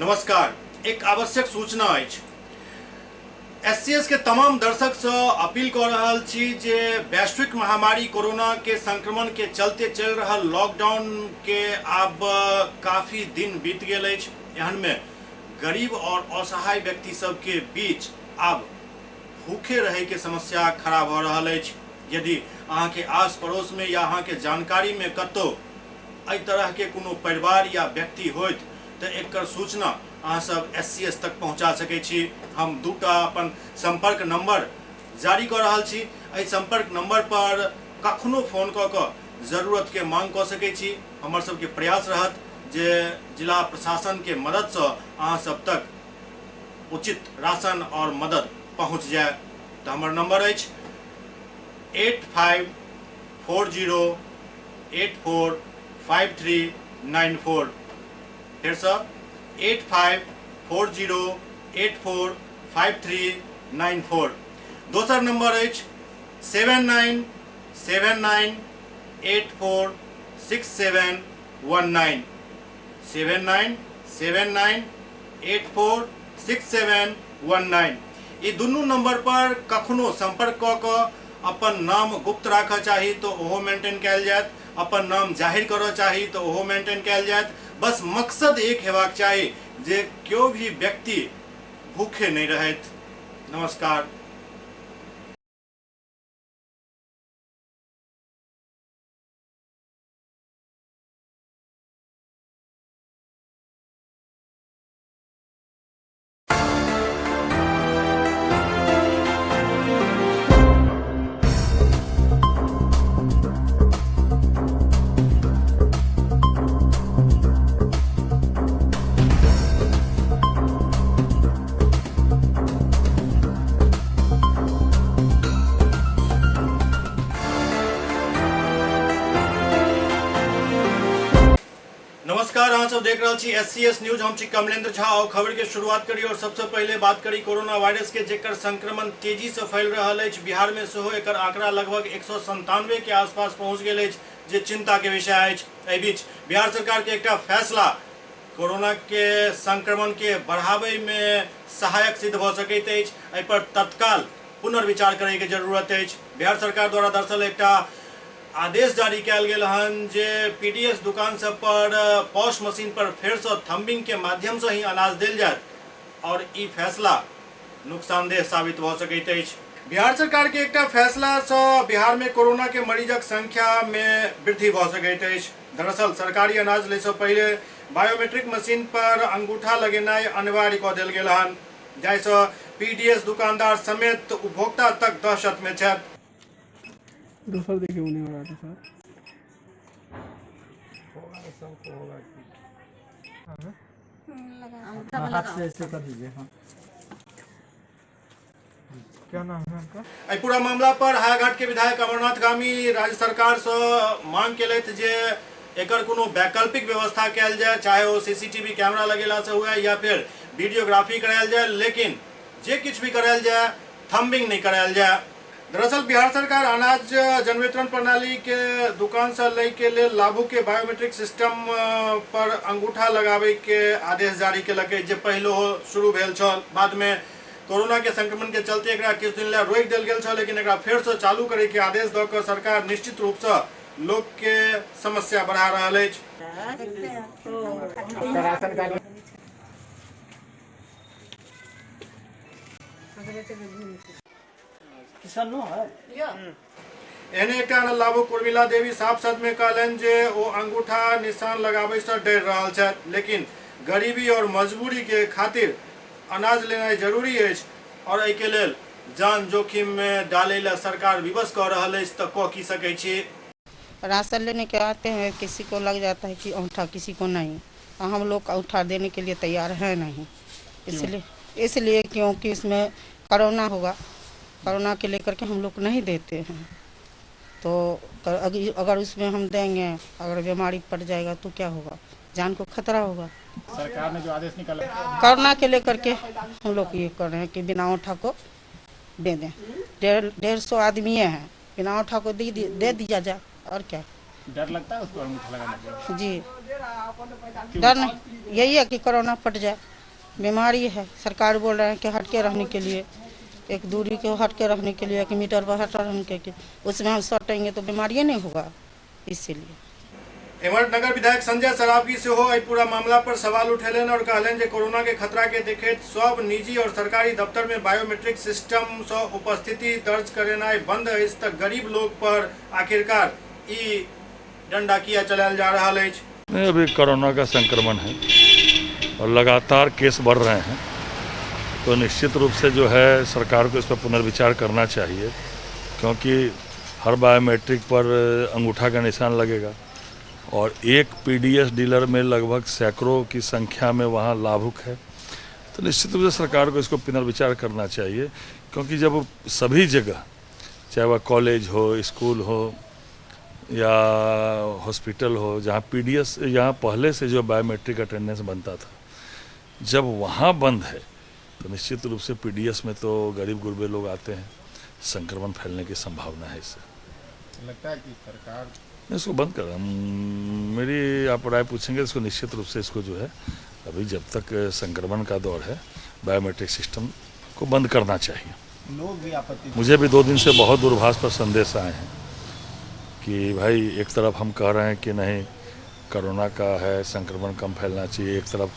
नमस्कार। एक आवश्यक सूचना अछि। एससीएस के तमाम दर्शक से अपील कर रहल छी जे वैश्विक महामारी कोरोना के संक्रमण के चलते चल रहा लॉकडाउन के अब काफी दिन बीत गेल अछि। एहन में गरीब और असहाय व्यक्ति सब के बीच अब भूखे रहे के समस्या खड़ा भ रहल अछि। यदि अहाँ के आस पड़ोस में या अहाँ के जानकारी में कतौ एहि तरह के कोनो परिवार या व्यक्ति होइत तो एकर सूचना अहाँ सब एससीएस तक पहुँचा सकै छी। हम दूटा अपन संपर्क नंबर जारी कर रहल छी। एहि संपर्क नंबर पर कखनो फोन कऽ जरूरत के मांग कऽ सकै छी। हमर सबके प्रयास रहत जे जिला प्रशासन के मदद से अहाँ सब तक उचित राशन और मदद पहुँच जाए। तो हमर नंबर अछि 8540845394। फिर से 8540845394। दोसर नंबर अछि 7979846719 7979846719। ये दुनू नंबर पर कखनो संपर्क कऽ अपन नाम गुप्त राखऽ चाही तो ओहो मेंटेन कयल जायत, अपन नाम जाहिर करऽ चाही तो ओहो मेंटेन कयल जायत। बस मकसद एक हेबाक चाही जे केओ भी व्यक्ति भूखे नहीं रहत। नमस्कार। नमस्कार। अहाँ सब देख रहे छी एससीएस न्यूज। हम छी कमलेंद्र झा और खबर के शुरुआत करी और सबसे पहले बात करी कोरोना वायरस के जेकर संक्रमण तेजी से फैल रहा है। बिहार में सेहो एकर आंकड़ा लगभग 197 के आसपास पहुंच गए, जे चिंता के विषय अछि। एहि बीच बिहार सरकार के एकटा फैसला कोरोना के संक्रमण के बढ़ावे में सहायक सिद्ध भ सकैत अछि। एहि पर तत्काल पुनर्विचार करे के जरूरत अछि। बिहार सरकार द्वारा दरअसल एकटा आदेश जारी कयल गेल हन जे पीडीएस दुकान सब पर पॉश मशीन पर फेर से थम्बिंग के माध्यम से ही अनाज देल जाए और ई फैसला नुकसानदेह साबित भ सकैत अछि। बिहार सरकार के एकटा फैसला से बिहार में कोरोना के मरीजक संख्या में वृद्धि भ सकैत अछि। दरअसल सरकारी अनाज ले से पहले बायोमेट्रिक मशीन पर अंगूठा लगेनाइ अनिवार्य कऽ देल गेल हन, जाहिसँ पीडीएस दुकानदार समेत उपभोक्ता तक दहशत में छथि। दोसर देखिए उन्हें हो रहा था सर हाथ से ऐसे कर दीजिए। हाँ, क्या नाम है आपका? पूरा मामला पर हायाघाट के विधायक अमरनाथ गामी राज्य सरकार से मांग केलथि जे एकर कोनो वैकल्पिक व्यवस्था कयल जाए, चाहे वो सीसीटीवी कैमरा लगेला से हुए या फिर वीडियोग्राफी करायल जाए, लेकिन जे किछु भी करायल जाए थम्बिंग नहीं करायल जाए। दरअसल बिहार सरकार अनाज जनवितरण प्रणाली के दुकान से लय के लेल लाभू के बायोमेट्रिक सिस्टम पर अंगूठा लगावे के आदेश जारी केलकै, जे पहले शुरू भेल छल। बाद में कोरोना के संक्रमण के चलते एकरा किछु दिन ले रोकि देल गेल छल, लेकिन एकरा फेर से चालू करे के आदेश द के सरकार निश्चित रूप से लोग के समस्या बढ़ा रहल अछि। एहने एकटा लाभुक उर्मिला देवी साफ शब्द में कहलनि जे ओ अंगूठा निशान लगाबै से डरि रहल छथि, लेकिन गरीबी और मजबूरी के खातिर अनाज लेना जरूरी अछि और एहि के लेल जान जोखिम में डाले ला सरकार विवश कऽ रहल अछि। तऽ कऽ की सकै छी। राशन लेने के आते हैं, किसी को लग जाता है कि अंगूठा, किसी को नहीं। और हम लोग अंगूठा देने के लिए तैयार है नहीं। इसलिए क्योंकि इसमें कोरोना होगा, कोरोना के लेकर के हम लोग नहीं देते हैं। तो अगर उसमें हम देंगे, अगर बीमारी पड़ जाएगा तो क्या होगा, जान को खतरा होगा। सरकार ने जो आदेश निकाला कोरोना के लेकर के हम लोग ये कर रहे हैं कि बिना अंगूठा को दे दें। 150 आदमी हैं, बिना अंगूठा को दे दिया जाए, और क्या। डर लगता है उसको अंगूठा लगाने से? जी, डर नहीं, यही है कि कोरोना पट जाए। बीमारी है। सरकार बोल रहे हैं कि हट के रहने के लिए, एक दूरी को हट के रहने के लिए, 1 मीटर पर हट रहने के लिए, उसमें हम सटेंगे तो बीमारी नहीं होगा, इसीलिए। एम्हर नगर विधायक संजय सरावगी से हो पूरा मामला पर सवाल उठेलन और कहलन जे कोरोना के खतरा के देखैत सब निजी और सरकारी दफ्तर में बायोमेट्रिक सिस्टम से उपस्थिति दर्ज करेनाइ बंद अछि त गरीब लोग पर आखिरकार ई डंडा किया चलायल जा रहा है। नहीं, अभी कोरोना का संक्रमण है और लगातार केस बढ़ रहे हैं, तो निश्चित रूप से जो है सरकार को इस पर पुनर्विचार करना चाहिए, क्योंकि हर बायोमेट्रिक पर अंगूठा का निशान लगेगा और एक पीडीएस डीलर में लगभग सैकड़ों की संख्या में वहाँ लाभुक है। तो निश्चित रूप से सरकार को इसको पुनर्विचार करना चाहिए, क्योंकि जब सभी जगह, चाहे वह कॉलेज हो, स्कूल हो या हॉस्पिटल हो, जहाँ पीडीएस, यहाँ पहले से जो बायोमेट्रिक अटेंडेंस बनता था, जब वहाँ बंद है तो निश्चित रूप से पीडीएस में तो गरीब गुरबे लोग आते हैं, संक्रमण फैलने की संभावना है। इससे लगता है कि सरकार इसको बंद कर, मेरी आप राय पूछेंगे, इसको निश्चित रूप से इसको जो है अभी जब तक संक्रमण का दौर है बायोमेट्रिक सिस्टम को बंद करना चाहिए। लोग भी आपत्ति, मुझे भी 2 दिन से बहुत दूरभाष पर संदेश आए हैं कि भाई एक तरफ हम कह रहे हैं कि नहीं कोरोना का है, संक्रमण कम फैलना चाहिए, एक तरफ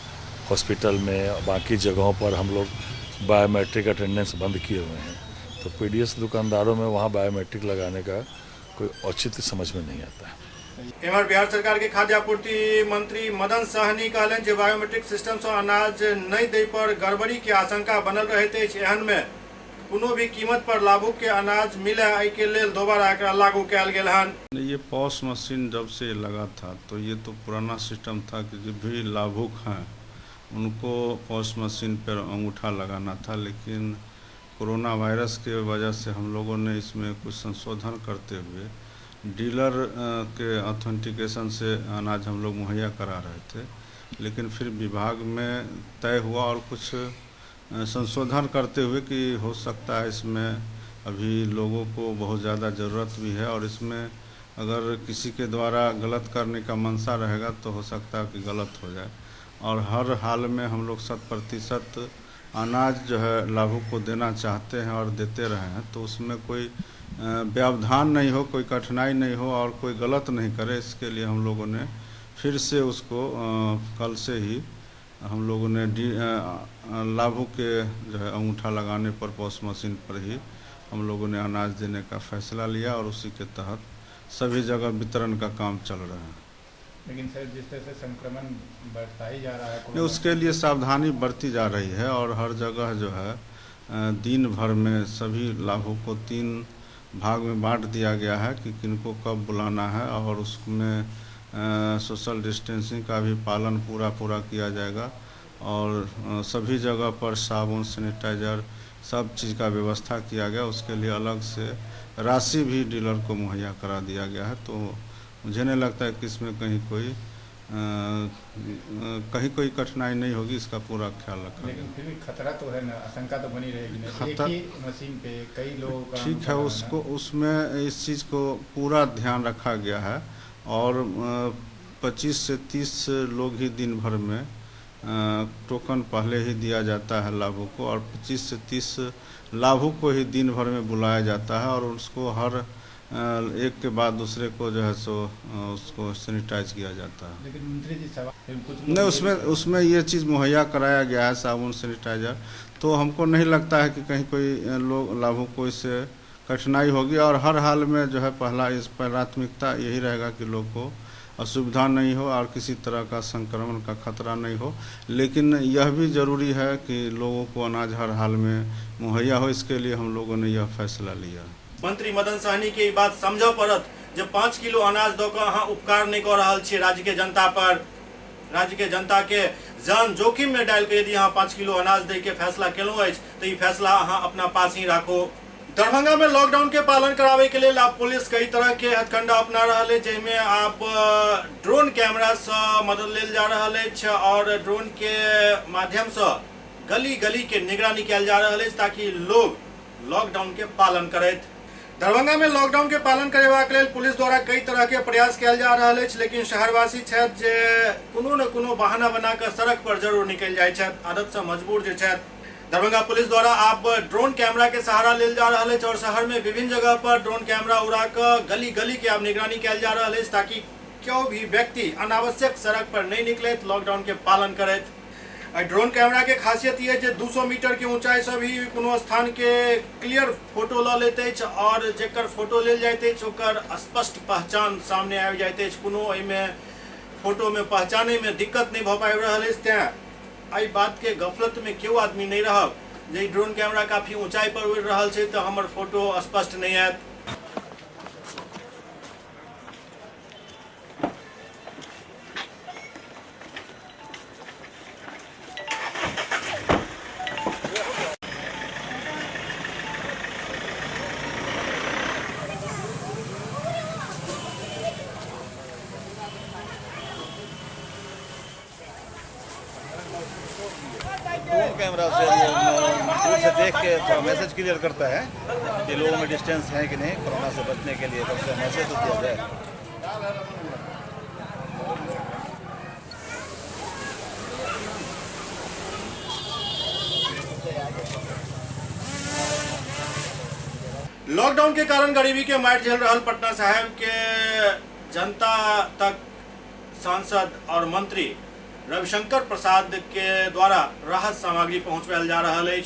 हॉस्पिटल में बाकी जगहों पर हम लोग बायोमेट्रिक अटेंडेंस बंद किए हुए हैं, तो पीडीएस दुकानदारों में वहाँ बायोमेट्रिक लगाने का कोई औचित्य समझ में नहीं आता है। एम्हर बिहार सरकार के खाद्य आपूर्ति मंत्री मदन सहनी कहलन जे बायोमेट्रिक सिस्टम से अनाज नहीं दे पर गड़बड़ी के आशंका बनल रहते अछि, एहन में कोनो भी कीमत पर लाभुक के अनाज मिले एहि के लेल दोबारा एकरा लागू कयल गेल हन। ये पॉस मशीन जब से लगा था तो ये तो पुराना सिस्टम था कि जो भी लाभुक हैं उनको पॉस मशीन पर अंगूठा लगाना था, लेकिन कोरोना वायरस के वजह से हम लोगों ने इसमें कुछ संशोधन करते हुए डीलर के ऑथेंटिकेशन से अनाज हम लोग मुहैया करा रहे थे, लेकिन फिर विभाग में तय हुआ और कुछ संशोधन करते हुए कि हो सकता है इसमें अभी लोगों को बहुत ज़्यादा ज़रूरत भी है और इसमें अगर किसी के द्वारा गलत करने का मंशा रहेगा तो हो सकता है कि गलत हो जाए, और हर हाल में हम लोग 100% अनाज जो है लाभुक को देना चाहते हैं और देते रहे हैं, तो उसमें कोई व्यवधान नहीं हो, कोई कठिनाई नहीं हो और कोई गलत नहीं करे, इसके लिए हम लोगों ने फिर से उसको कल से ही हम लोगों ने लाभुक के जो है अंगूठा लगाने पर पॉस मशीन पर ही हम लोगों ने अनाज देने का फैसला लिया और उसी के तहत सभी जगह वितरण का काम चल रहा है। लेकिन सर जिस तरह से संक्रमण बढ़ता ही जा रहा है, नहीं, उसके लिए सावधानी बरती जा रही है और हर जगह जो है दिन भर में सभी लाभुक को 3 भाग में बांट दिया गया है कि किनको कब बुलाना है, और उसमें सोशल डिस्टेंसिंग का भी पालन पूरा किया जाएगा और सभी जगह पर साबुन, सैनिटाइजर, सब चीज़ का व्यवस्था किया गया। उसके लिए अलग से राशि भी डीलर को मुहैया करा दिया गया है, तो मुझे नहीं लगता है कि इसमें कहीं कोई कठिनाई नहीं होगी, इसका पूरा ख्याल रखा। लेकिन फिर भी खतरा तो है ना, आशंका तो बनी रहेगी ना, एक ही मशीन पे कई लोगों का। ठीक है, उसको उसमें इस चीज़ को पूरा ध्यान रखा गया है और 25 से 30 लोग ही दिन भर में टोकन पहले ही दिया जाता है लाभुक को, और 25 से 30 लाभुक को ही दिन भर में बुलाया जाता है और उसको हर एक के बाद दूसरे को जो है सो उसको सैनिटाइज किया जाता है। लेकिन मंत्री जी सवाल कुछ नहीं, उसमें ये चीज़ मुहैया कराया गया है, साबुन, सैनिटाइजर, तो हमको नहीं लगता है कि कहीं कोई लोग लाभुक को इससे कठिनाई होगी, और हर हाल में जो है प्राथमिकता यही रहेगा कि लोग को असुविधा नहीं हो और किसी तरह का संक्रमण का खतरा नहीं हो। लेकिन यह भी ज़रूरी है कि लोगों को अनाज हर हाल में मुहैया हो, इसके लिए हम लोगों ने यह फैसला लिया। मंत्री मदन सहनी के बात समझ पड़त जब 5 किलो अनाज दऽ कऽ अहाँ उपकार नहीं कऽ रहल छियै राज्य के जनता पर, राज्य के जनता के जान जोखिम में डाल के यदि अहाँ 5 किलो अनाज दे के फैसला केलहुँ अछि तो ये फैसला अहाँ अपना पास ही राखो। दरभंगा में लॉकडाउन के पालन करावे के लिए आप पुलिस कई तरह के हथकंडा अपना रहा है, जिसमें आप ड्रोन कैमरा से मदद लेल जा रहा है और ड्रोन के माध्यम से गली गली के निगरानी कयल जा रहा है ताकि लोग लॉकडाउन के पालन करत। दरभंगा में लॉकडाउन के पालन करेबाक लेल पुलिस द्वारा कई तरह के प्रयास किया जा रहा है, लेकिन शहरवासी छथि जे कोनो न कोनो बहाना बनाकर सड़क पर जरूर निकल जाय छथि, आदत से मजबूर जे छथि। दरभंगा पुलिस द्वारा आप ड्रोन कैमरा के सहारा लेल जा रहा है और शहर में विभिन्न जगह पर ड्रोन कैमरा उड़ा कर गली गली के आप निगरानी किया जा रहा है, ताकि क्यों भी व्यक्ति अनावश्यक सड़क पर नहीं निकले, लॉकडाउन के पालन करे। ड्रोन कैमरा के खासियत ये है 200 मीटर के ऊंचाई से भी कोनो स्थान के क्लियर फोटो ल लेते और जेकर फोटो लेल जाते ओकर स्पष्ट पहचान सामने आबि जाते, कोनो एहिमे फोटो में पहचाने में दिक्कत नहीं भ पाबि रहल अछि। तें एहि बात के गफलत में क्यों आदमी नहीं रहब जे ड्रोन कैमरा काफी ऊंचाई पर उड़ रहा है तो हमर फोटो स्पष्ट नहीं आयत। ड्रोन कैमरा से दूर से देख के थोड़ा मैसेज क्लियर करता है कि लोगों में डिस्टेंस है कि नहीं, कोरोना से बचने के लिए सबसे मैसेज तो दिया जाए। लॉकडाउन के कारण गरीबी के मार झेल रहा पटना साहिब के जनता तक सांसद और मंत्री रविशंकर प्रसाद के द्वारा राहत सामग्री पहुंचायल जा रहा है।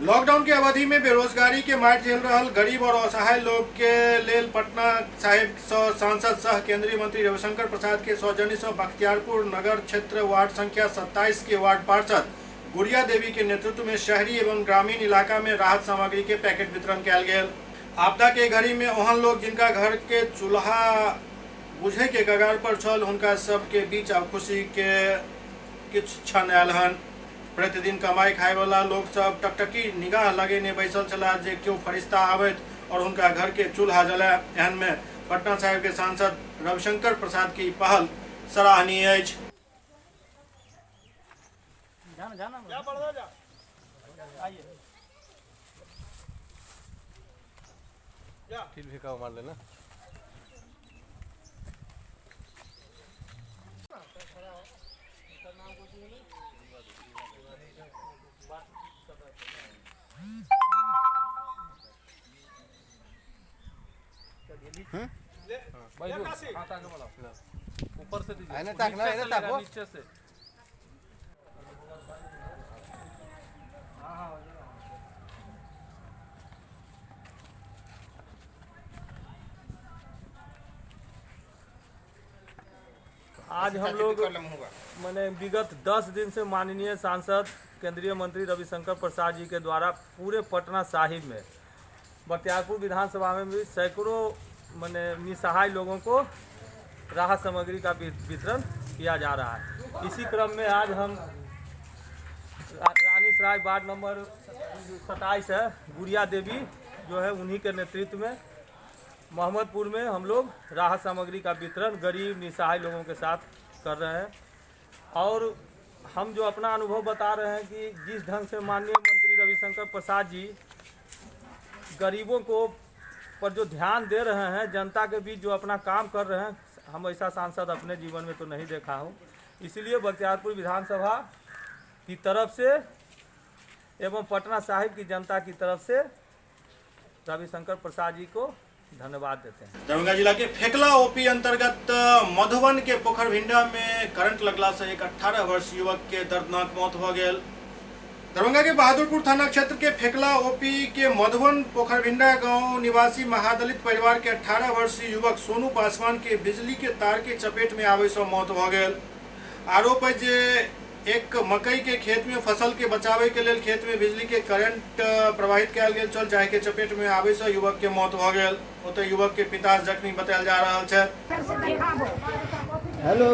लॉकडाउन के अवधि में बेरोजगारी के मार झेल रहा गरीब और असहाय लोग के लेल पटना साहिब सांसद सह केंद्रीय मंत्री रविशंकर प्रसाद के सौजन्य से बख्तियारपुर नगर क्षेत्र वार्ड संख्या 27 के वार्ड पार्षद गुड़िया देवी के नेतृत्व में शहरी एवं ग्रामीण इलाका में राहत सामग्री के पैकेट वितरण किया गया। आपदा के घड़ी में ओहन लोग जिनका घर के चूल्हा बुझे के कगार पर छल, उनका सबके बीच अब खुशी के किछ क्षण आयल हन। प्रतिदिन कमाई खाए वाला लोग सब टकटकी निगाह लगेने बैसल छला जे क्यों फरिश्ता आबैत और उनका घर के चूल्हा जलाए। एहन में पटना साहिब के सांसद रविशंकर प्रसाद की पहल सराहनीय है। मार लेना। ऊपर से नीचे से आज हम लोग मैंने विगत 10 दिन से माननीय सांसद केंद्रीय मंत्री रविशंकर प्रसाद जी के द्वारा पूरे पटना साहिब में बख्तियारपुर विधानसभा में भी सैकड़ों मैंने निसहाय लोगों को राहत सामग्री का वितरण किया जा रहा है। इसी क्रम में आज हम रानीसराय वार्ड नंबर 27 है गुड़िया देवी जो है उन्हीं के नेतृत्व में मोहम्मदपुर में हम लोग राहत सामग्री का वितरण गरीब निसहाय लोगों के साथ कर रहे हैं। और हम जो अपना अनुभव बता रहे हैं कि जिस ढंग से माननीय मंत्री रविशंकर प्रसाद जी गरीबों को पर जो ध्यान दे रहे हैं, जनता के बीच जो अपना काम कर रहे हैं, हम ऐसा सांसद अपने जीवन में तो नहीं देखा हूँ। इसलिए बख्तियारपुर विधानसभा की तरफ से एवं पटना साहिब की जनता की तरफ से रविशंकर प्रसाद जी को धन्यवाद देते हैं। दरभंगा जिला के फेकला ओपी अंतर्गत मधुबन के पोखरभिंडा में करंट लगला से एक 18 वर्षीय युवक के दर्दनाक मौत हो गया। दरभंगा के बहादुरपुर थाना क्षेत्र के फेकला ओपी के मधुबन पोखरभिंडा गांव निवासी महादलित परिवार के 18 वर्षीय युवक सोनू पासवान के बिजली के तार के चपेट में आवे से मौत हो गया। आरोप है जे एक मकई के खेत में फसल के बचावे के लिए खेत में बिजली के करंट प्रवाहित किया गया चल जाए के चपेट में आवे से युवक के मौत हो गया। ओते युवक के पिता जख्मी बतायल जा रहा है। हेलो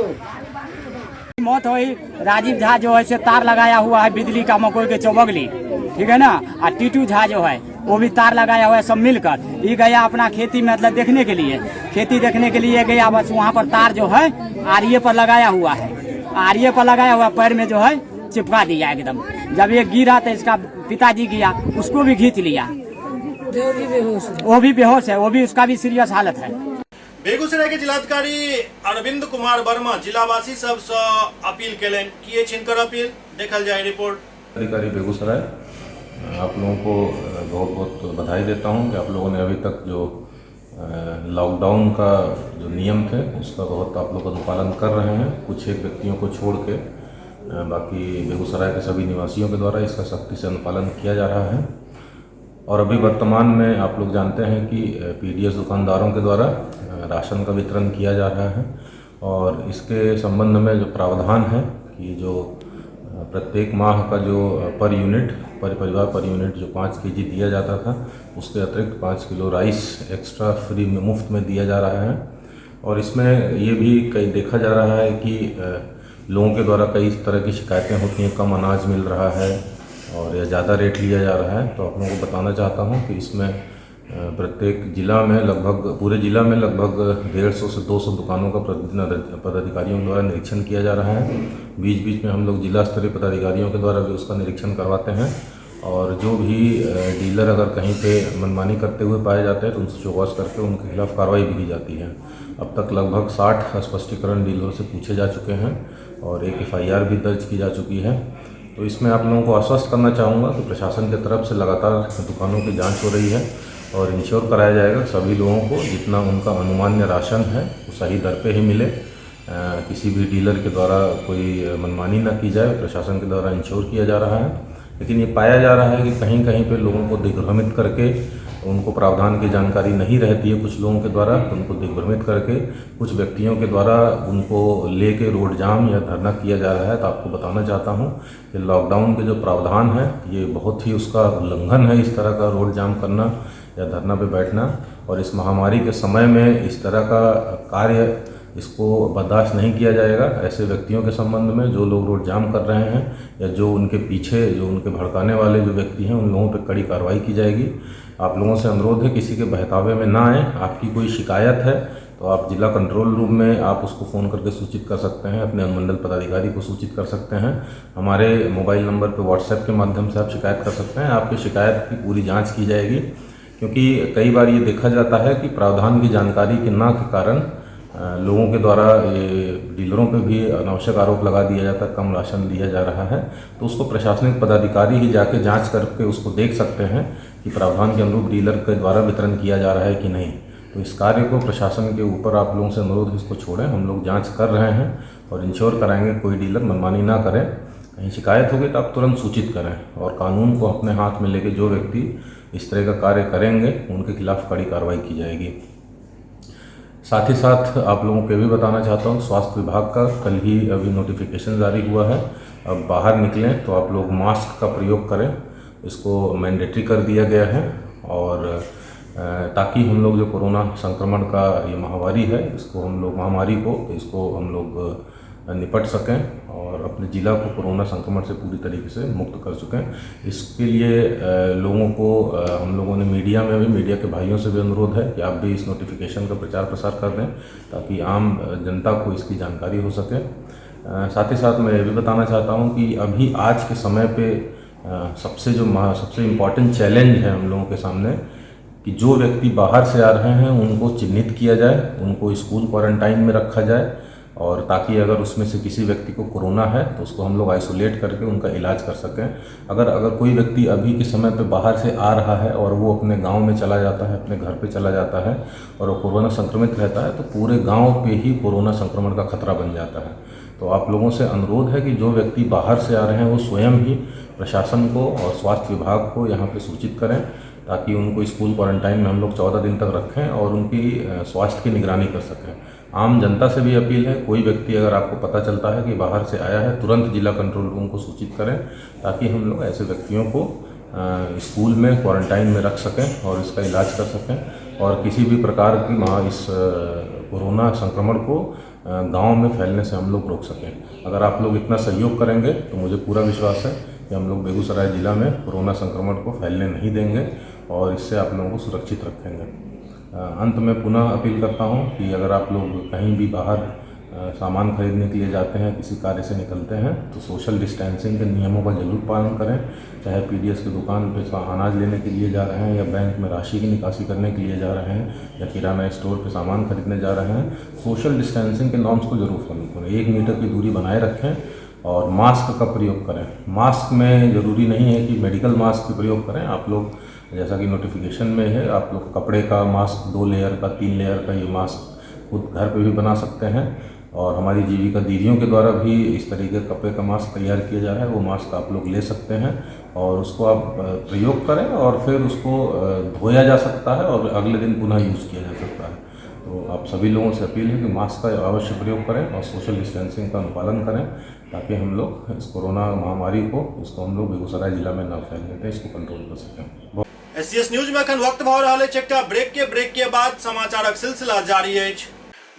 मौत हुई। राजीव झा जो है से तार लगाया हुआ है बिजली का मकई के चौबगली, ठीक है ना। और टीटू झा जो है वो भी तार लगाया हुआ है। सब मिलकर ये गया अपना खेती मतलब देखने के लिए, खेती देखने के लिए गया। बस वहाँ पर तार जो है आरिये पर लगाया हुआ है, आरिये पर लगाया हुआ पैर में जो है चिपका दिया एकदम। जब ये गिरा तो इसका पिताजी गया उसको भी खींच लिया। वो भी बेहोश है, वो भी उसका भी सीरियस हालत है। बेगूसराय के जिलाधिकारी अरविंद कुमार वर्मा जिलावासी सब सँ अपील केलनि, किए छिनकर अपील, देखल जाए रिपोर्ट। अधिकारी बेगूसराय, आप लोगों को बहुत बहुत बधाई देता हूं कि आप लोगों ने अभी तक जो लॉकडाउन का जो नियम थे उसका बहुत आप लोग अनुपालन कर रहे हैं। कुछ एक व्यक्तियों को छोड़ के बाकी बेगूसराय के सभी निवासियों के द्वारा इसका सख्ती से अनुपालन किया जा रहा है। और अभी वर्तमान में आप लोग जानते हैं कि पीडीएस दुकानदारों के द्वारा राशन का वितरण किया जा रहा है और इसके संबंध में जो प्रावधान है कि जो प्रत्येक माह का जो पर परिवार पर यूनिट जो 5 केजी दिया जाता था उसके अतिरिक्त 5 किलो राइस एक्स्ट्रा फ्री में मुफ्त में दिया जा रहा है। और इसमें ये भी कई देखा जा रहा है कि लोगों के द्वारा कई तरह की शिकायतें होती हैं, कम अनाज मिल रहा है और या ज़्यादा रेट लिया जा रहा है। तो आप लोगों को बताना चाहता हूँ कि इसमें प्रत्येक जिला में लगभग पूरे जिला में लगभग 150 से 200 दुकानों का प्रतिदिन पदाधिकारियों द्वारा निरीक्षण किया जा रहा है। बीच बीच में हम लोग जिला स्तरीय पदाधिकारियों के द्वारा भी उसका निरीक्षण करवाते हैं और जो भी डीलर अगर कहीं पे मनमानी करते हुए पाए जाते हैं तो उनसे चौकस करके उनके खिलाफ कार्रवाई भी की जाती है। अब तक लगभग 60 स्पष्टीकरण डीलरों से पूछे जा चुके हैं और एक FIR भी दर्ज की जा चुकी है। तो इसमें आप लोगों को आश्वस्त करना चाहूँगा कि प्रशासन की तरफ से लगातार दुकानों की जांच हो रही है और इंश्योर कराया जाएगा सभी लोगों को जितना उनका अनुमान्य राशन है वो सही दर पे ही मिले। किसी भी डीलर के द्वारा कोई मनमानी ना की जाए, प्रशासन के द्वारा इंश्योर किया जा रहा है। लेकिन ये पाया जा रहा है कि कहीं कहीं पे लोगों को दिग्भ्रमित करके उनको प्रावधान की जानकारी नहीं रहती है कुछ लोगों के द्वारा, तो उनको दिग्भ्रमित करके कुछ व्यक्तियों के द्वारा उनको लेके रोड जाम या धरना किया जा रहा है। तो आपको बताना चाहता हूँ कि लॉकडाउन के जो प्रावधान है ये बहुत ही उसका उल्लंघन है, इस तरह का रोड जाम करना या धरना पे बैठना। और इस महामारी के समय में इस तरह का कार्य इसको बर्दाश्त नहीं किया जाएगा। ऐसे व्यक्तियों के संबंध में जो लोग रोड जाम कर रहे हैं या जो उनके पीछे जो उनके भड़काने वाले जो व्यक्ति हैं उन लोगों पर कड़ी कार्रवाई की जाएगी। आप लोगों से अनुरोध है किसी के बहकावे में ना आए। आपकी कोई शिकायत है तो आप जिला कंट्रोल रूम में आप उसको फ़ोन करके सूचित कर सकते हैं, अपने अनुमंडल पदाधिकारी को सूचित कर सकते हैं। हमारे मोबाइल नंबर पर व्हाट्सएप के माध्यम से आप शिकायत कर सकते हैं। आपकी शिकायत की पूरी जाँच की जाएगी, क्योंकि कई बार ये देखा जाता है कि प्रावधान की जानकारी के ना के कारण लोगों के द्वारा ये डीलरों पे भी अनावश्यक आरोप लगा दिया जाता है, कम राशन दिया जा रहा है। तो उसको प्रशासनिक पदाधिकारी ही जाके जांच करके उसको देख सकते हैं कि प्रावधान के अनुरूप डीलर के द्वारा वितरण किया जा रहा है कि नहीं। तो इस कार्य को प्रशासन के ऊपर आप लोगों से अनुरोध है, इसको छोड़ें। हम लोग जाँच कर रहे हैं और इंश्योर कराएंगे कोई डीलर मनमानी ना करें। कहीं शिकायत होगी तो आप तुरंत सूचित करें और कानून को अपने हाथ में लेके जो व्यक्ति इस तरह का कार्य करेंगे उनके खिलाफ कड़ी कार्रवाई की जाएगी। साथ ही साथ आप लोगों को भी बताना चाहता हूँ, स्वास्थ्य विभाग का कल ही अभी नोटिफिकेशन जारी हुआ है। अब बाहर निकलें तो आप लोग मास्क का प्रयोग करें, इसको मैंडेटरी कर दिया गया है। और ताकि हम लोग जो कोरोना संक्रमण का ये महामारी है इसको हम लोग निपट सकें और अपने ज़िला को कोरोना संक्रमण से पूरी तरीके से मुक्त कर सकें। इसके लिए लोगों को हम लोगों ने मीडिया के भाइयों से भी अनुरोध है कि आप भी इस नोटिफिकेशन का प्रचार प्रसार कर दें ताकि आम जनता को इसकी जानकारी हो सके। साथ ही साथ मैं ये भी बताना चाहता हूँ कि अभी आज के समय पे सबसे इम्पॉर्टेंट चैलेंज है हम लोगों के सामने कि जो व्यक्ति बाहर से आ रहे हैं उनको चिन्हित किया जाए, उनको स्कूल क्वारंटाइन में रखा जाए और ताकि अगर उसमें से किसी व्यक्ति को कोरोना है तो उसको हम लोग आइसोलेट करके उनका इलाज कर सकें। अगर कोई व्यक्ति अभी के समय पे बाहर से आ रहा है और वो अपने गांव में चला जाता है, अपने घर पे चला जाता है और वो कोरोना संक्रमित रहता है तो पूरे गांव पे ही कोरोना संक्रमण का खतरा बन जाता है। तो आप लोगों से अनुरोध है कि जो व्यक्ति बाहर से आ रहे हैं वो स्वयं ही प्रशासन को और स्वास्थ्य विभाग को यहाँ पर सूचित करें ताकि उनको स्कूल क्वारंटाइन में हम लोग 14 दिन तक रखें और उनकी स्वास्थ्य की निगरानी कर सकें। आम जनता से भी अपील है, कोई व्यक्ति अगर आपको पता चलता है कि बाहर से आया है तुरंत जिला कंट्रोल रूम को सूचित करें ताकि हम लोग ऐसे व्यक्तियों को स्कूल में क्वारंटाइन में रख सकें और इसका इलाज कर सकें और किसी भी प्रकार की इस कोरोना संक्रमण को गांव में फैलने से हम लोग रोक सकें। अगर आप लोग इतना सहयोग करेंगे तो मुझे पूरा विश्वास है कि हम लोग बेगूसराय ज़िला में कोरोना संक्रमण को फैलने नहीं देंगे और इससे आप लोगों को सुरक्षित रखेंगे। अंत में पुनः अपील करता हूं कि अगर आप लोग कहीं भी बाहर सामान खरीदने के लिए जाते हैं, किसी कार्य से निकलते हैं, तो सोशल डिस्टेंसिंग के नियमों का जरूर पालन करें। चाहे पीडीएस की दुकान पे अनाज लेने के लिए जा रहे हैं, या बैंक में राशि की निकासी करने के लिए जा रहे हैं, या किराना स्टोर पे सामान खरीदने जा रहे हैं, सोशल डिस्टेंसिंग के नॉर्म्स को जरूर फॉलो करें। 1 मीटर की दूरी बनाए रखें और मास्क का प्रयोग करें। मास्क में ज़रूरी नहीं है कि मेडिकल मास्क का प्रयोग करें। आप लोग जैसा कि नोटिफिकेशन में है, आप लोग कपड़े का मास्क 2 लेयर का, 3 लेयर का ये मास्क खुद घर पे भी बना सकते हैं, और हमारी जीविका दीदियों के द्वारा भी इस तरीके का कपड़े का मास्क तैयार किया जा रहा है। वो मास्क आप लोग ले सकते हैं और उसको आप प्रयोग करें, और फिर उसको धोया जा सकता है और अगले दिन पुनः यूज़ किया जा सकता है। तो आप सभी लोगों से अपील है कि मास्क का अवश्य प्रयोग करें और सोशल डिस्टेंसिंग का अनुपालन करें, ताकि हम लोग इस कोरोना महामारी को हम लोग बेगूसराय जिला में न फैलने दें, इसको कंट्रोल कर सकें। एससीएस न्यूज में अखन वक्त भऽ रहल अछि एकटा ब्रेक के बाद समाचारक सिलसिला जारी अछि।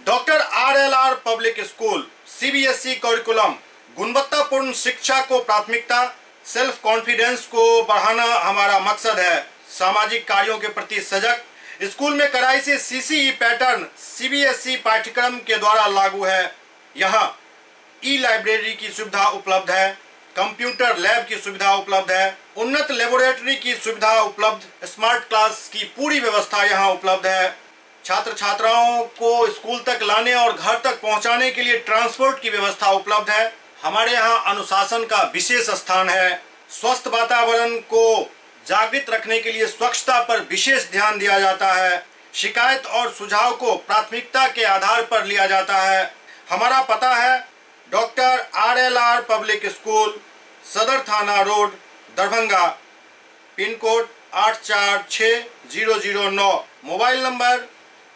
Doctor RLR public school CBSE curriculum गुणवत्तापूर्ण शिक्षा को प्राथमिकता, सेल्फ कॉन्फिडेंस को बढ़ाना हमारा मकसद है। सामाजिक कार्यों के प्रति सजग। स्कूल में कड़ाई से CCE पैटर्न CBSE पाठ्यक्रम के द्वारा लागू है। यहाँ ई-लाइब्रेरी की सुविधा उपलब्ध है, कंप्यूटर लैब की सुविधा उपलब्ध है, उन्नत लेबोरेटरी की सुविधा उपलब्ध, स्मार्ट क्लास की पूरी व्यवस्था यहाँ उपलब्ध है। छात्र छात्राओं को स्कूल तक लाने और घर तक पहुंचाने के लिए ट्रांसपोर्ट की व्यवस्था उपलब्ध है। हमारे यहाँ अनुशासन का विशेष स्थान है। स्वस्थ वातावरण को जागृत रखने के लिए स्वच्छता पर विशेष ध्यान दिया जाता है। शिकायत और सुझाव को प्राथमिकता के आधार पर लिया जाता है। हमारा पता है डॉक्टर RLR पब्लिक स्कूल, सदर थाना road, Darbhanga, pin code 846009, mobile number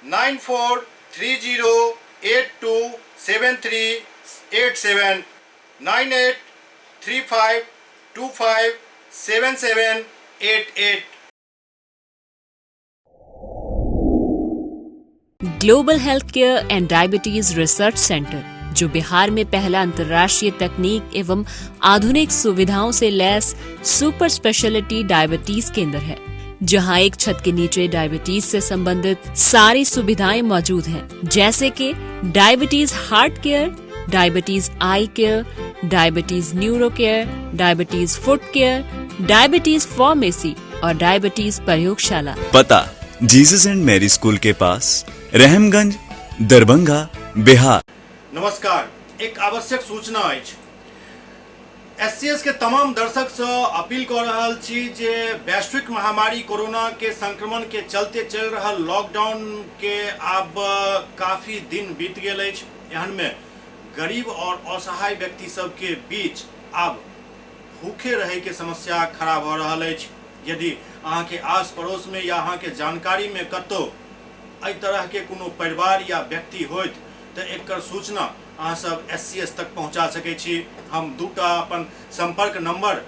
9430827387, 9835257788। Global health care and diabetes research centre, जो बिहार में पहला अंतर्राष्ट्रीय तकनीक एवं आधुनिक सुविधाओं से लैस सुपर स्पेशलिटी डायबिटीज केंद्र है, जहां एक छत के नीचे डायबिटीज से संबंधित सारी सुविधाएं मौजूद हैं, जैसे कि diabetes heart care, diabetes eye care, diabetes neuro care, diabetes foot care, diabetes pharmacy और डायबिटीज प्रयोगशाला। पता जीसस एंड मैरी स्कूल के पास, रहमगंज, दरभंगा, बिहार। नमस्कार, एक आवश्यक सूचना अछि। एससीएस के तमाम दर्शक से अपील कर रहल छी जे वैश्विक महामारी कोरोना के संक्रमण के चलते चल रहा लॉकडाउन के अब काफी दिन बीत गेल अछि। एहन में गरीब और असहाय व्यक्ति सब के बीच अब भूखे रहे के समस्या खड़ा भ रहल अछि। यदि अहाँ के आस पड़ोस में या अहाँ के जानकारी में कतौ एहि तरह के कोनो परिवार या व्यक्ति होइत तो एकर सूचना अहाँ सब एससीएस तक पहुँचा सकै छी। हम दूटा अपन संपर्क नंबर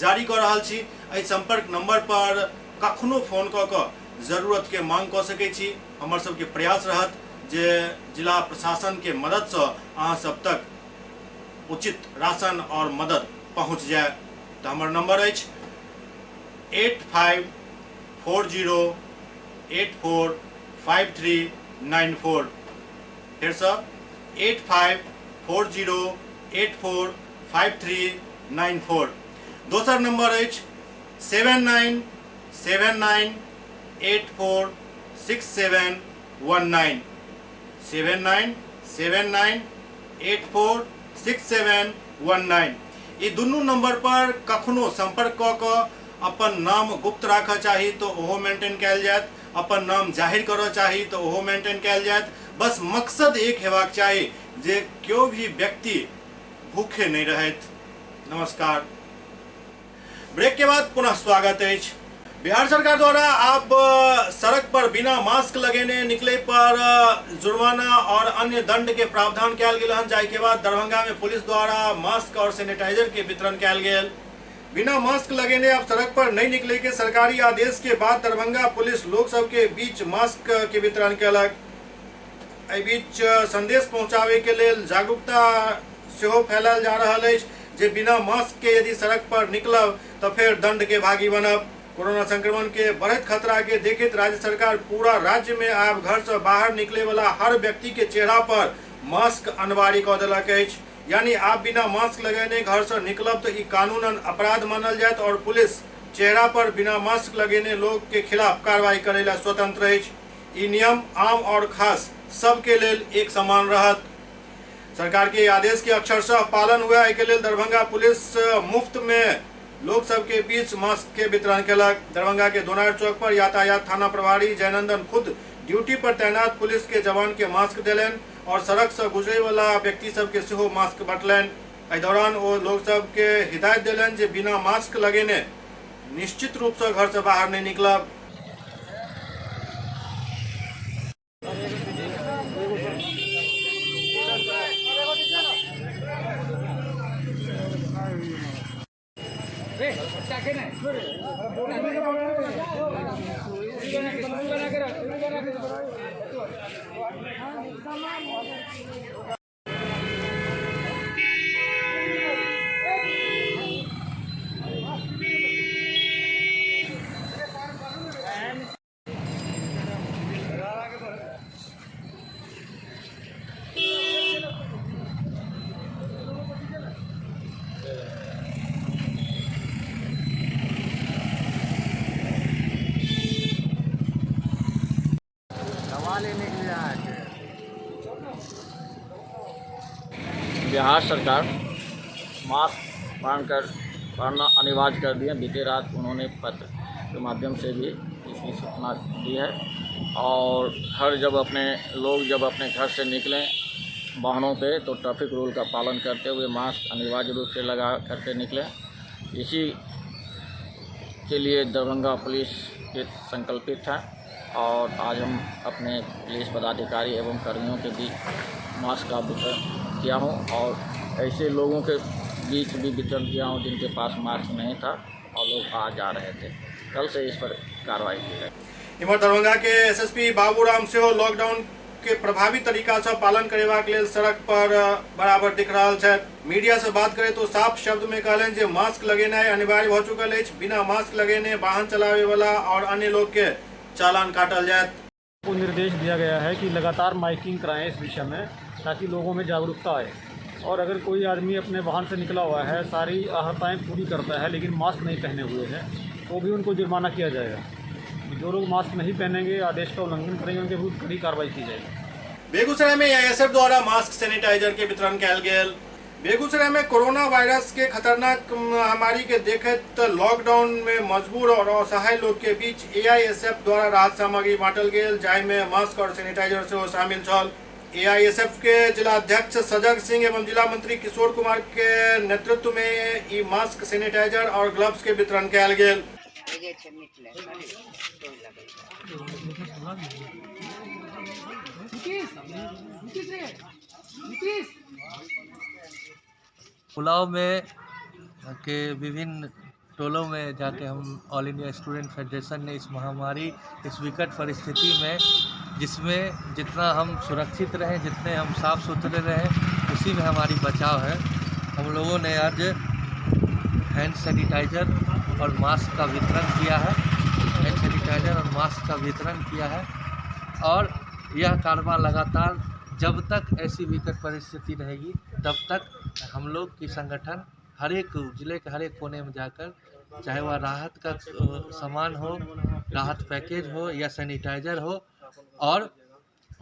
जारी कर रहल छी। एहि संपर्क नंबर पर कखनो फोन कऽ कऽ जरूरत के मांग कऽ सकै छी। हमर सबके प्रयास रहत जे जिला प्रशासन के मदद से अहाँ सब तक उचित राशन और मदद पहुँच जाए। तो हमर नंबर अछि 8540845394। फिर से 8540845394। दोसर नंबर अछि 7979846719, 7979846719। ये दुनू नंबर पर कखनो संपर्क कऽ कऽ अपन नाम गुप्त राखऽ चाही तो ओहो मेंटेन कयल जायत, अपन नाम जाहिर करऽ चाही तो ओहो मेंटेन कयल जायत। बस मकसद एक हेबाक चाही जे केओ भी व्यक्ति भूखे नहीं रहत। नमस्कार। ब्रेक के बाद पुनः स्वागत है। बिहार सरकार द्वारा अब सड़क पर बिना मास्क लगेने निकले पर जुर्माना और अन्य दंड के प्रावधान कयल गेल हन, जाहि के बाद दरभंगा में पुलिस द्वारा मास्क और सैनिटाइजर के वितरण कयल गेल। बिना मास्क लगेने अब सड़क पर नहीं निकले के सरकारी आदेश के बाद दरभंगा पुलिस लोग सब के बीच मास्क के वितरण कयलक। एहि बीच संदेश पहुंचावे के लेल जागरूकता सेहो फैलायल जा रहल अछि जे बिना मास्क के यदि सड़क पर निकलब तो फिर दंड के भागी बनब। कोरोना संक्रमण के बढ़त खतरा के देखते राज्य सरकार पूरा राज्य में अब घर से बाहर निकले वाला हर व्यक्ति के चेहरा पर मास्क अनिवार्य कऽ देलक अछि। यानी आप बिना मास्क लगेने घर से निकलब तो ई कानूनन अपराध मानल जायत और पुलिस चेहरा पर बिना मास्क लगेने लोग के खिलाफ कार्रवाई करे ला स्वतंत्र अछि। ई नियम आम और खास सबके लेल एक समान रहत। सरकार के आदेश के अक्षरशः पालन हुआ। एहि के लेल दरभंगा पुलिस मुफ्त में लोग सब के बीच मास्क के वितरण केलक। दरभंगा के दोनार चौक पर यातायात थाना प्रभारी जयनंदन खुद ड्यूटी पर तैनात पुलिस के जवान के मास्क देलन और सड़क से गुजरे वाला व्यक्ति सब के सेहो मास्क बंटलन। एहि दौरान वो लोग सब के हिदायत देलन जे बिना मास्क लगेने निश्चित रूप से घर से बाहर नहीं निकलब। बिहार सरकार मास्क पहनना अनिवार्य कर दिया। बीते रात उन्होंने पत्र के माध्यम से भी इसकी सूचना दी है और जब अपने घर से निकलें वाहनों पे तो ट्रैफिक रूल का पालन करते हुए मास्क अनिवार्य रूप से लगा करके निकलें। इसी के लिए दरभंगा पुलिस के संकल्पित है और आज हम अपने पुलिस पदाधिकारी एवं कर्मियों के बीच मास्क का वितरण किया हूँ और ऐसे लोगों के बीच भी वितरण किया हूँ जिनके पास मास्क नहीं था और लोग आ जा रहे थे। कल से इस पर कार्रवाई की जाएगी। इमहर दरभंगा के एसएसपी बाबूराम सेहो लॉकडाउन के प्रभावी तरीका से पालन करेबाक लेल सड़क पर बराबर दिख रहा है। मीडिया से बात करें तो साफ शब्द में कहलन जे मास्क लगेनाइ अनिवार्य भ चुकल अछि। बिना मास्क लगेने वाहन चलावे वाला और अन्य लोग के चालान काटल जायत। को निर्देश दिया गया है कि लगातार माइकिंग कराएं इस विषय में ताकि लोगों में जागरूकता आए और अगर कोई आदमी अपने वाहन से निकला हुआ है, सारी आहताएँ पूरी करता है लेकिन मास्क नहीं पहने हुए हैं तो भी उनको जुर्माना किया जाएगा। जो लोग मास्क नहीं पहनेंगे, आदेश का उल्लंघन करेंगे, उनके विरुद्ध कड़ी कार्रवाई की जाएगी। बेगूसराय में एएसएफ द्वारा मास्क सैनिटाइजर के वितरण कयल गेल। बेगूसराय में कोरोना वायरस के खतरनाक महामारी के देखते लॉकडाउन में मजबूर और असहाय लोग के बीच एआईएसएफ द्वारा राहत सामग्री बांटल गेल, जाहि में मास्क और सैनिटाइजर सेहो शामिल छल। एआईएसएफ के जिला अध्यक्ष सजग सिंह एवं जिला मंत्री किशोर कुमार के नेतृत्व में ई मास्क, सैनिटाइजर और ग्लव्स के वितरण कयल गेल। पुलाव में के विभिन्न टोलों में जाके हम ऑल इंडिया स्टूडेंट फेडरेशन ने इस महामारी, इस विकट परिस्थिति में जिसमें जितना हम सुरक्षित रहें, जितने हम साफ सुथरे रहें, उसी में हमारी बचाव है। हम लोगों ने आज हैंड सैनिटाइज़र और मास्क का वितरण किया है। हैंड सैनिटाइज़र और मास्क का वितरण किया है और यह कार्रवाई लगातार जब तक ऐसी विकट परिस्थिति रहेगी तब तक हम लोग की संगठन हर एक जिले के हर एक कोने में जाकर, चाहे वह राहत का सामान हो, राहत पैकेज हो या सैनिटाइजर हो और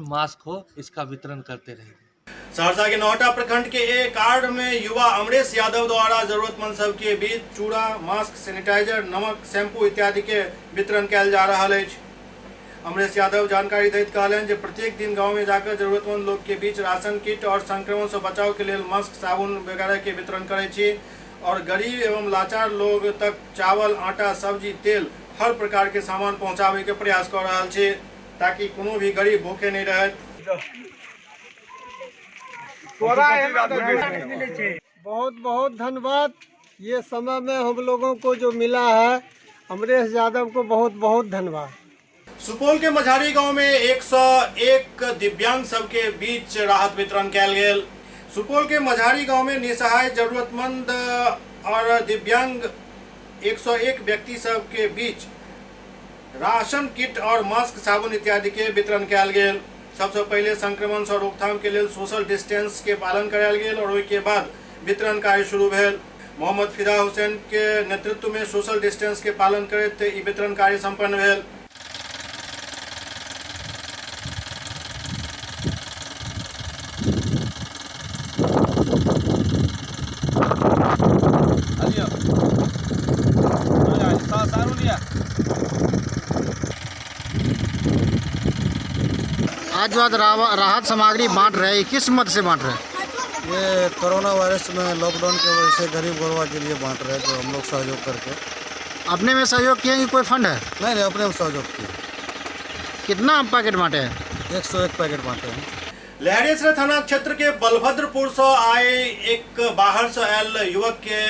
मास्क हो, इसका वितरण करते रहेंगे। सहरसा के नौहटा प्रखंड के एक वार्ड में युवा अमरेश यादव द्वारा जरूरतमंद सबके बीच चूड़ा, मास्क, सैनिटाइजर, नमक, शैम्पू इत्यादि के वितरण कयल जा रहा है। अमरेश यादव जानकारी दैत कहलन जे प्रत्येक दिन गांव में जाकर जरूरतमंद लोग के बीच राशन किट और संक्रमण से बचाव के लिए मास्क, साबुन वगैरह के वितरण करे छी और गरीब एवं लाचार लोग तक चावल, आटा, सब्जी, तेल हर प्रकार के सामान पहुंचावे के प्रयास कर रहा है ताकि कोनो भी गरीब भूखे नहीं रहे। बहुत बहुत धन्यवाद। ये समय में हम लोगों को जो मिला है, अमरेश यादव को बहुत बहुत धन्यवाद। सुपौल के मझारी गांव में 101 दिव्यांग सबके बीच राहत वितरण कयल गेल। सुपौल के मझारी गांव में निसहाय, जरूरतमंद और दिव्यांग 101 व्यक्ति सब के बीच राशन किट और मास्क, साबुन इत्यादि के वितरण कयल गेल। सबसे पहले संक्रमण से रोकथाम के लिए सोशल डिस्टेंस के पालन करायल गेल और के बाद वितरण कार्य शुरू भेल। मोहम्मद फिदा हुसैन के नेतृत्व में सोशल डिस्टेंस के पालन करते ई वितरण कार्य संपन्न भेल। आज बाद राहत सामग्री बांट रहे हैं, किस मत से बांट रहे हैं? ये कोरोना वायरस में लॉकडाउन की वजह से गरीब गुरबा के लिए बांट रहे हैं, जो हम लोग सहयोग करके। अपने में सहयोग किए कि कोई फंड है? नहीं, अपने में सहयोग किए। कितना पैकेट बांटे हैं? 101 पैकेट बांटे हैं। लहरियासराय थाना क्षेत्र के बलभद्रपुर से आए एक बाहर से आयल युवक के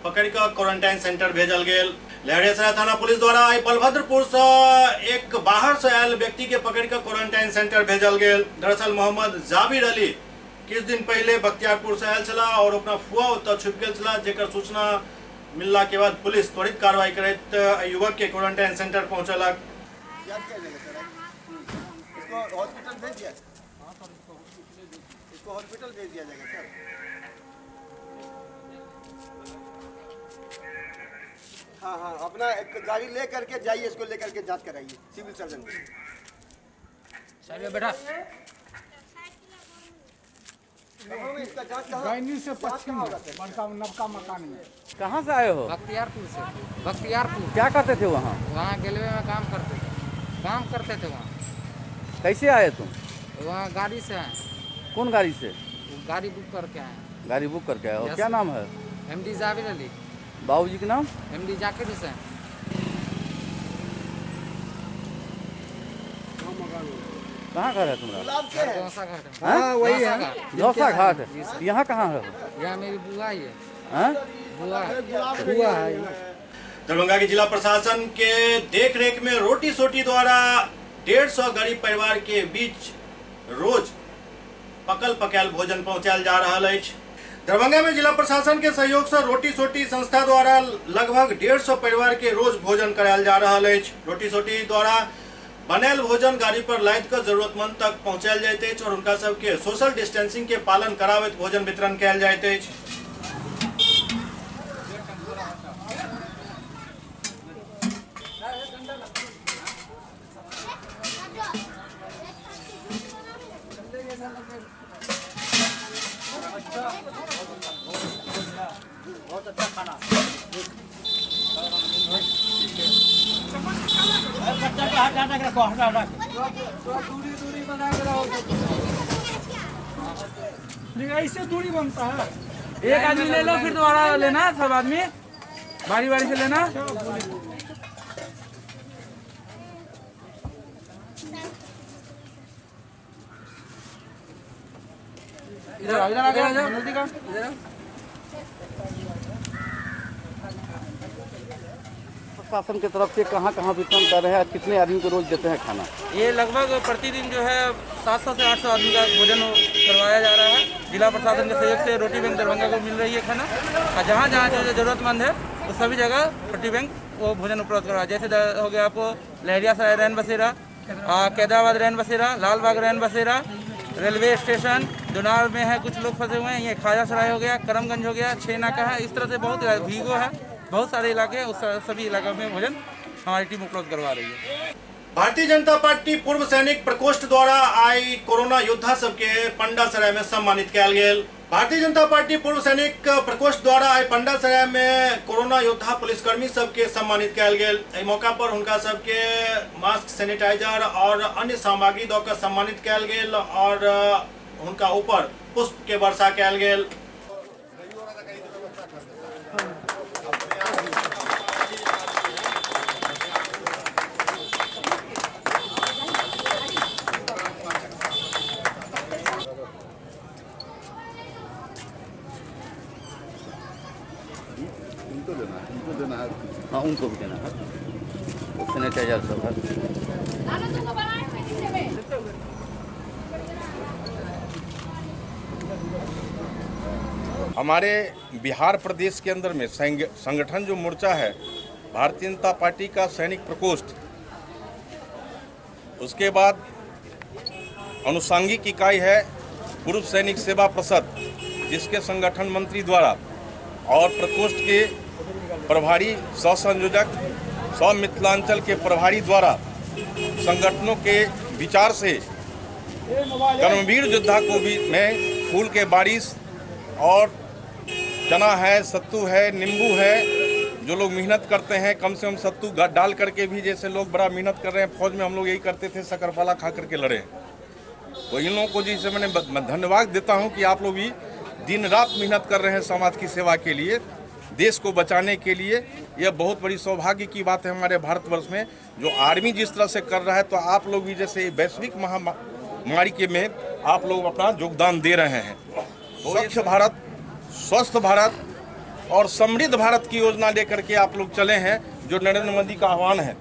पकड़ कर क्वारंटाइन सेंटर भेजल गेल। लहरियासराय थाना पुलिस द्वारा आई बलभद्रपुर से एक बाहर से आयल व्यक्ति के पकड़ कर क्वारंटाइन सेंटर भेजल गेल। दरअसल मोहम्मद जाबिर अली कुछ दिन पहले बख्तियारपुर से आयल छला और अपना फुआ उत्तर छुप गेल छला, जेकर सूचना मिलला के बाद पुलिस त्वरित कार्रवाई करत युवक के क्वारंटाइन सेंटर पहुंचलक। इसको हॉस्पिटल भेज दिया जाएगा सर। हाँ, अपना एक गाड़ी ले करके जाइए, इसको लेकर के जांच कराइए सिविल सर्जन को। चलिए बेटा। इसका जांच गायनी से पश्चिम बड़का नवका मकान में। कहाँ से आए हो? बख्तियारपुर से। बख्तियारपुर। क्या करते थे वहाँ? वहाँ रेलवे में काम करते थे वहाँ। कैसे आए तुम? वहाँ गाड़ी से आए। कौन गाड़ी से? गाड़ी बुक करके आए। गाड़ी बुक करके आए हो? क्या नाम है? MD जाबिर अली। बाबूजी के नाम? MD जाकिर हुसैन। कहाँ घर है तुम्हारा? दौसा घाट। हाँ वही है, दौसा घाट। यहाँ कहाँ है? यहाँ मेरी बुआ ही है। बुआ है। दरभंगा के जिला प्रशासन के देखरेख में रोटी सोटी द्वारा 150 गरीब परिवार के बीच रोज पकल पकायल भोजन पहुँचायल जा रहा है। दरभंगा में जिला प्रशासन के सहयोग से रोटी सोटी संस्था द्वारा लगभग 150 परिवार के रोज भोजन करायल जा रहा है। रोटी सोटी द्वारा बनल भोजन गाड़ी पर लाद कर जरूरतमंद तक पहुँचायल जाइत अछि और उनका सबके सोशल डिस्टेंसिंग के पालन कराबैत भोजन वितरण कयल जाइत अछि। बहुत अच्छा खाना। बच्चा का हटा के रखो, हटा दूरी बना के रहो। ऐसे दूरी बनता है। एक आदमी ले लो, फिर दोबारा लेना, सब आदमी बारी बारी से लेना। इधर आ जाओ, जल्दी का इधर। प्रशासन की तरफ से कहाँ कहाँ वितरण कर रहे हैं, कितने आदमी को रोज देते हैं खाना? ये लगभग प्रतिदिन जो है 700 से 800 आदमी का भोजन करवाया जा रहा है। जिला प्रशासन के सहयोग से रोटी बैंक दरभंगा को मिल रही है खाना, और जहाँ जहाँ जो जरूरतमंद है वो सभी जगह रोटी बैंक वो भोजन उपलब्ध करवाया। जैसे हो गया आपको लहरियासराय रैन बसेरा, कैदाबाद रैन बसेरा, लालबाग रैन बसेरा, रेलवे स्टेशन जुनार में है, कुछ लोग फंसे हुए हैं। ये खाजा सराय हो गया, करमगंज हो गया, छेना का है, इस तरह से बहुत भीगो है, बहुत सारे इलाके हैं। उस सभी इलाकों में भोजन हमारी टीम उपलब्ध करवा रही है। भारतीय जनता पार्टी पूर्व सैनिक प्रकोष्ठ द्वारा आई कोरोना योद्धा सबके पंडासराय में सम्मानित किया गेल। भारतीय जनता पार्टी पूर्व सैनिक प्रकोष्ठ द्वारा आई पंडासराय में कोरोना योद्धा पुलिसकर्मी सबके सम्मानित किया गेल। एहि मौका पर उनका सबके मास्क, सैनिटाइजर और अन्य सामग्री दऽ सम्मानित किया गेल और उनका ऊपर पुष्प के वर्षा किया गेल। उनको देना है। हाँ, उनको भी देना है, सैनिटाइजर सब है। हमारे बिहार प्रदेश के अंदर में संगठन जो मोर्चा है भारतीय जनता पार्टी का सैनिक प्रकोष्ठ, उसके बाद अनुषांगिक इकाई है पूर्व सैनिक सेवा परिषद, जिसके संगठन मंत्री द्वारा और प्रकोष्ठ के प्रभारी सह संयोजक सौ मिथिलांचल के प्रभारी द्वारा संगठनों के विचार से कर्मवीर योद्धा को भी में फूल के बारिश और चना है, सत्तू है, नींबू है, जो लोग मेहनत करते हैं कम से कम सत्तू डाल करके भी, जैसे लोग बड़ा मेहनत कर रहे हैं, फौज में हम लोग यही करते थे, शकरपाला खा करके लड़े। तो इन लोगों को जिसे मैंने धन्यवाद देता हूं कि आप लोग भी दिन रात मेहनत कर रहे हैं समाज की सेवा के लिए, देश को बचाने के लिए। यह बहुत बड़ी सौभाग्य की बात है हमारे भारतवर्ष में, जो आर्मी जिस तरह से कर रहा है, तो आप लोग भी जैसे वैश्विक महामारी के में आप लोग अपना योगदान दे रहे हैं। स्वच्छ भारत, स्वस्थ भारत और समृद्ध भारत की योजना लेकर के आप लोग चले हैं, जो नरेंद्र मोदी का आह्वान है।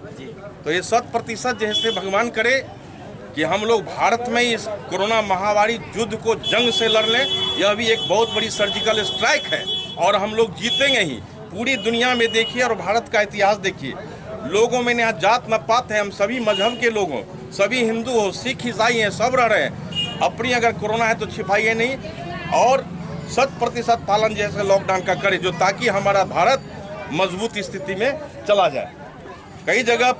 तो ये 100% जैसे भगवान करे कि हम लोग भारत में इस कोरोना महामारी युद्ध को जंग से लड़ लें। यह भी एक बहुत बड़ी सर्जिकल स्ट्राइक है और हम लोग जीतेंगे ही। पूरी दुनिया में देखिए और भारत का इतिहास देखिए, लोगों में यहाँ जात न पात है, हम सभी मजहब के लोगों, सभी हिंदू हो, सिख ईसाई हैं, सब रह रहे हैं। अपनी अगर कोरोना है तो छिपाइए नहीं और 100% पालन जैसे लॉकडाउन का करें, जो ताकि हमारा भारत मजबूत स्थिति में चला जाए। कई जगह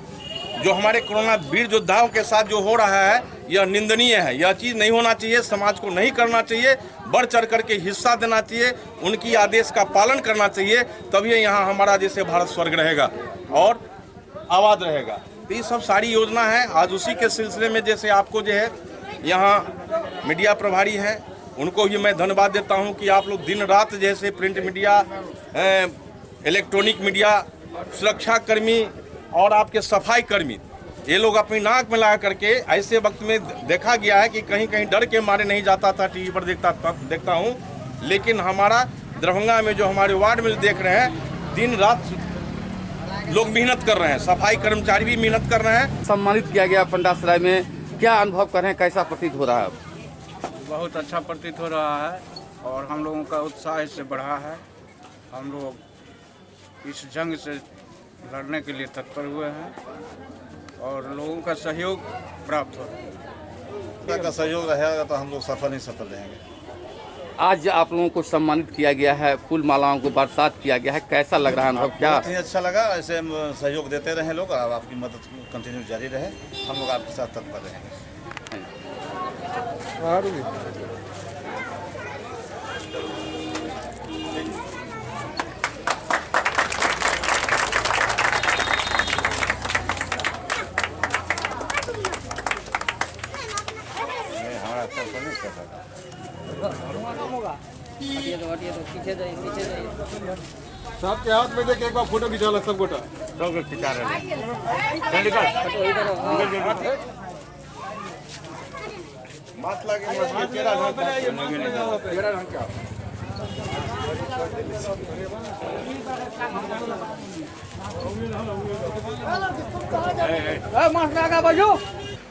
जो हमारे कोरोना वीर योद्धाओं के साथ जो हो रहा है, यह निंदनीय है। यह चीज़ नहीं होना चाहिए, समाज को नहीं करना चाहिए, बढ़ चढ़ करके हिस्सा देना चाहिए, उनकी आदेश का पालन करना चाहिए, तभी यहाँ हमारा जैसे भारत स्वर्ग रहेगा और आबाद रहेगा। तो ये सब सारी योजना है। आज उसी के सिलसिले में जैसे आपको जो है यहाँ मीडिया प्रभारी हैं, उनको भी मैं धन्यवाद देता हूँ कि आप लोग दिन रात जैसे प्रिंट मीडिया, इलेक्ट्रॉनिक मीडिया, सुरक्षा कर्मी और आपके सफाई कर्मी, ये लोग अपनी नाक में लगा करके, ऐसे वक्त में देखा गया है कि कहीं कहीं डर के मारे नहीं जाता था, टीवी पर देखता हूँ, लेकिन हमारा दरभंगा में जो हमारे वार्ड में देख रहे हैं, दिन रात लोग मेहनत कर रहे हैं, सफाई कर्मचारी भी मेहनत कर रहे हैं। सम्मानित किया गया पंडासराय में, क्या अनुभव कर रहे हैं, कैसा प्रतीत हो रहा है? बहुत अच्छा प्रतीत हो रहा है और हम लोगों का उत्साह इससे बढ़ा है। हम लोग इस जंग से लड़ने के लिए तत्पर हुए हैं और लोगों का सहयोग प्राप्त हो रहा है। का सहयोग रहेगा तो हम लोग सफल ही सफल रहेंगे। आज आप लोगों को सम्मानित किया गया है, फूल मालाओं को बरसात किया गया है, कैसा लग रहा है अनुभव? क्या बहुत ही अच्छा लगा। ऐसे सहयोग देते रहे लोग, आपकी मदद कंटिन्यू जारी रहे, हम लोग आपके साथ तत्पर रहेंगे। सबके हाथ में देख एक बार फोटो खिंचा लो, सब गोटा खिंचा रहे बात लगे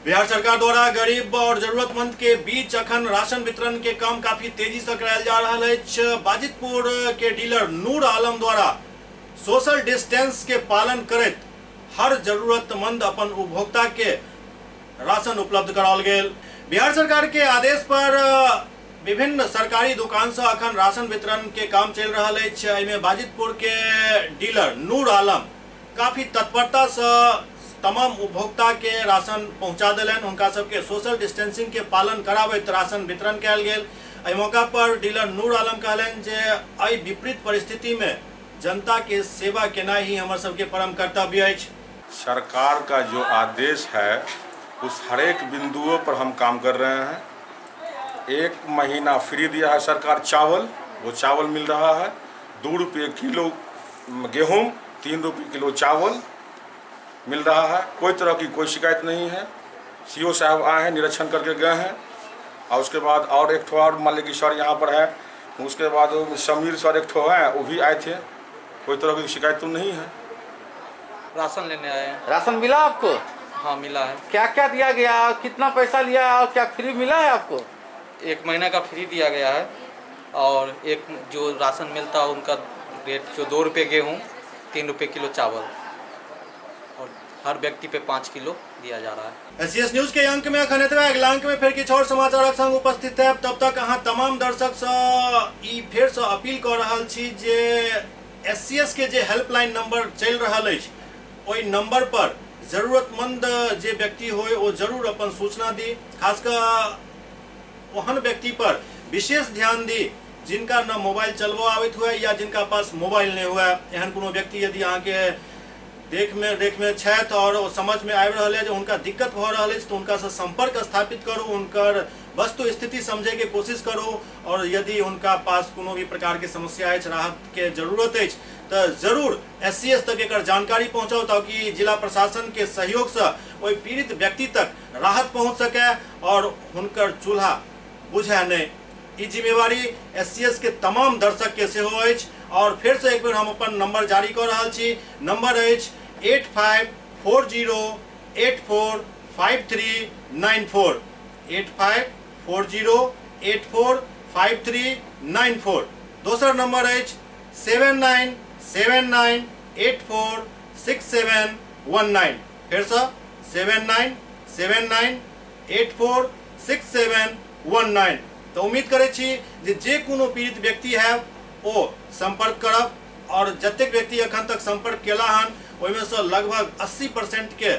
बिहार सरकार द्वारा गरीब और जरूरतमंद के बीच अखन राशन वितरण के काम काफी तेजी से करायल जा रहा है। बाजितपुर के डीलर नूर आलम द्वारा सोशल डिस्टेंस के पालन करत हर जरूरतमंद अपन उपभोक्ता के राशन उपलब्ध कराल गेल। बिहार सरकार के आदेश पर विभिन्न सरकारी दुकान से अखन राशन वितरण के काम चल रहा है। बाजितपुर के डीलर नूर आलम काफी तत्परता से तमाम उपभोक्ता के राशन पहुंचा दिलन। उनका सबके सोशल डिस्टेंसिंग के पालन कराबैत राशन वितरण कयल गेल। एहि मौका पर डीलर नूर आलम कहलन जे एहि विपरीत परिस्थिति में जनता के सेवा केना ही हमर सबके परम कर्तव्य अछि। सरकार का जो आदेश है उस हर एक बिंदुओं पर हम काम कर रहे हैं। 1 महीना फ्री दिया है सरकार चावल, वो चावल मिल रहा है। 2 रुपये किलो गेहूं, 3 रुपये किलो चावल मिल रहा है। कोई तरह की कोई शिकायत नहीं है। सीओ साहब आए हैं, निरीक्षण करके गए हैं। और उसके बाद और एक ठो और मान लीजिए सर यहाँ पर है, उसके बाद समीर सर एक ठो है, वो भी आए थे। कोई तरह की शिकायत तो नहीं है। राशन लेने आए हैं। राशन मिला आपको? हाँ मिला है। क्या क्या दिया गया, कितना पैसा लिया और क्या फ्री मिला है आपको? 1 महीना का फ्री दिया गया है और एक जो राशन मिलता है उनका रेट जो 2 रुपये गेहूँ, 3 रुपये किलो चावल और हर व्यक्ति पे 5 किलो दिया जा रहा है। एससीएस न्यूज के अंक में अखन एतबे, अगिला अंक में फेर किछु और समाचारक संग उपस्थित है। तब तक अहाँ तमाम दर्शक से ई फेर से अपील कर रहल छी जे एससीएस के जे हेल्पलाइन नंबर चल रहल अछि, ओहि नंबर पर जरूरतमंद जे व्यक्ति होय ओ जरूर अपन सूचना दी। खासकर ओहन व्यक्ति पर विशेष ध्यान दी जिनका न मोबाइल चलबो आबैत हुए या जिनका पास मोबाइल नहीं हुए। एहन कोनो व्यक्ति यदि अहाँ के देख में छथि और समझ में आबि रहल है जो उनका दिक्कत भ रहल है तो उनका से संपर्क स्थापित करू, उनकर वस्तु स्थिति समझे के कोशिश करू। और यदि उनका पास कोनो भी प्रकार के समस्या है, राहत के जरूरत है, तो जरूर एससीएस तक एक जानकारी पहुंचाओ ताकि जिला प्रशासन के सहयोग से वही पीड़ित व्यक्ति तक राहत पहुंच सके और उनकर चूल्हा बुझे नहीं। ई जिम्मेवारी एससीएस के तमाम दर्शक के सेहो अछि। और फिर से एक बेर हम अपन नंबर जारी कर रहल छी। नंबर अछि 8540845394 8540845394। दोसर नंबर अछि 7979846719। फिर से 7979846719। तो उम्मीद करे छी जे कोनो पीड़ित व्यक्ति है वो संपर्क करब। और जतेक व्यक्ति अखन तक संपर्क केला हन ओहिमे से लगभग 80% के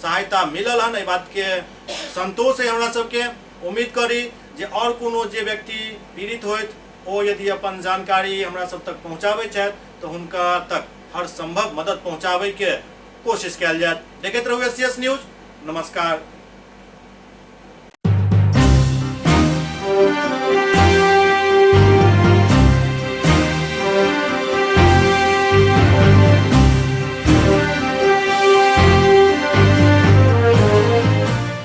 सहायता मिलल हन। एहि बात के संतोष है हमरा सबके। उम्मीद करी जे और कोनो जे व्यक्ति पीड़ित होइत ओ यदि अपन जानकारी हमरा सब तक पहुँचाबै छथि तो हुनका तक हर संभव मदद पहुँचाबै के कोशिश कयल जायत। देखैत रहू एससीएस न्यूज। नमस्कार।